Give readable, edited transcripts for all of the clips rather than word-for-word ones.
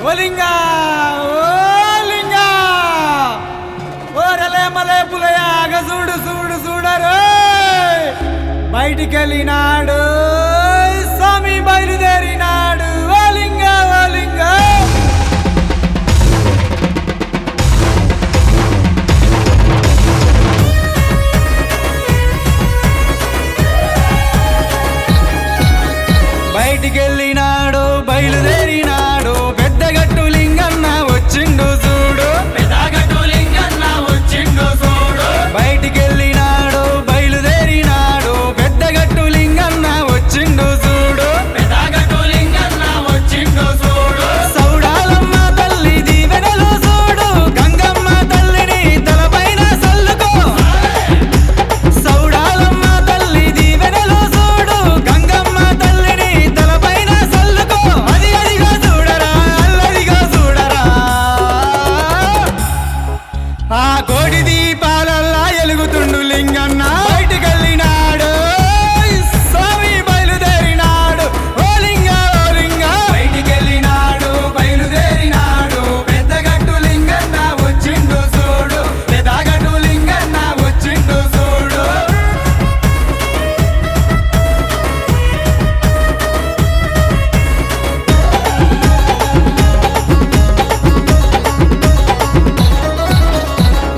ఓలింగా ఓలింగా ఓరలే మలే పులయాగ చూడు చూడు చూడరు బయటికెళ్ళినాడు స్వామి బయలుదేరినాడు ఓలింగా ఓలింగా బయటికెళ్ళినాడు బయలుదేరినాడు పెద్దగట్టు లింగన్న వచ్చిండు చూడు పెద్దగట్టు లింగన్న వచ్చిండు చూడు బయటికెళ్ళినాడు బయలుదేరినాడు పెద్దగట్టు లింగన్న వచ్చిండు చూడు పెద్దగట్టు లింగన్న వచ్చిండు చూడు సౌడాలమ్మ తల్లి దీవెనలు చూడు గంగమ్మ తల్లిని తలపైన సల్లుకో సౌడాలమ్మ తల్లి దీవెనలు చూడు గంగమ్మ తల్లిని తలపైన సల్లుకో అది అదిగా చూడరా అల్లదిగా చూడరా ఆ కోడి దీపాలల్లా ఎలుగుతుండు లింగన్న బయటికెళ్ళినాడు స్వామి బయలుదేరినాడు ఓలింగా ఓలింగా బయటికెళ్ళినాడు బయలుదేరినాడు పెద్దగట్టు లింగన్న వచ్చిండు చూడు పెద్దగట్టు లింగన్న వచ్చిండు చూడు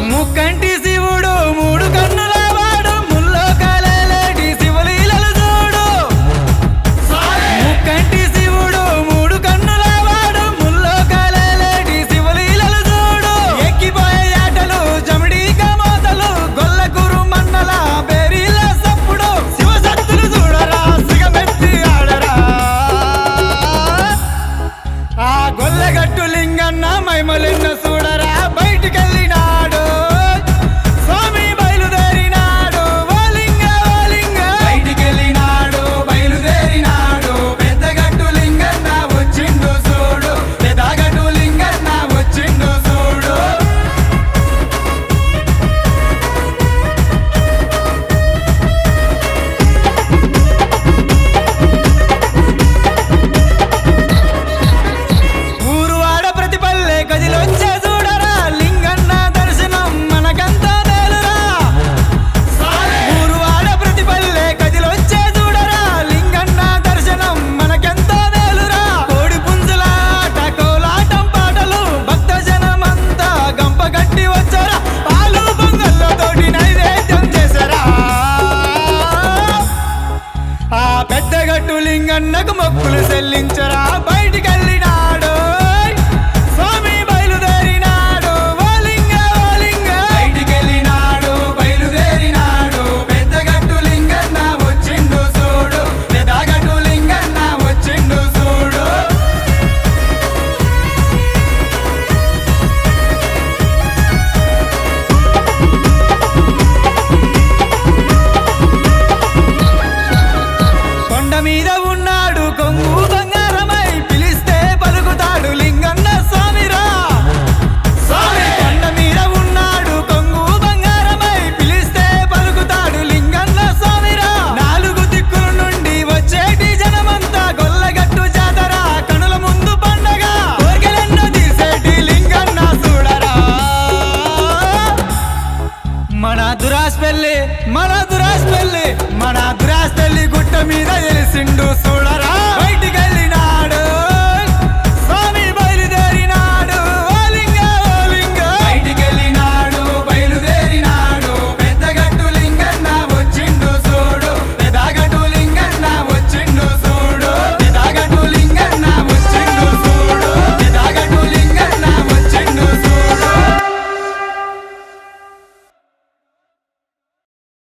ముక్కంటి శివుడు మూడు కన్నుల వాడు ముల్లో కాలేటి శివలీలలు చూడు ముక్కంటి శివుడు మూడు కన్నుల వాడు ముల్లో కాలేటి శివలీలలు చూడు ఎక్కిపోయే ఆటలు జమిడీక మోతలు గొల్లకూరు మండల బేరీల సప్పుడు శివశక్తులు చూడరా సిగమెత్తి ఆడరా ఆ గొల్లగట్టు లింగన్న మైమలిన్న చూడరా బయటికెళ్ళినాడు స్వామి బయలుదేరినాడు ఓలింగా ఓలింగా బయటికెళ్ళినాడు బయలుదేరినాడు పెద్దగట్టు లింగన్న వచ్చిండు చూడు పెద్దగట్టు లింగన్న వచ్చిండు చూడు ఊరు ఆడ ప్రతి పల్లె గదిలొచ్చే చూడరా లింగన్న దర్శనం మనకంతా మేలురా ఊరు ఆడ ప్రతి పల్లె గదిలొచ్చే చూడరా లింగన్న దర్శనం మనకెంతో మేలురా కోడి పుంజుల ఆట కోలాటం పాటలు భక్త జనమంతా గంప గట్టి వచ్చారా పాలు పొంగళ్ళతోటి నైవేద్యం చేశారా ఆ పెద్దగట్టు లింగన్నకు మొక్కులు చెల్లించరా బయటికెళ్ళి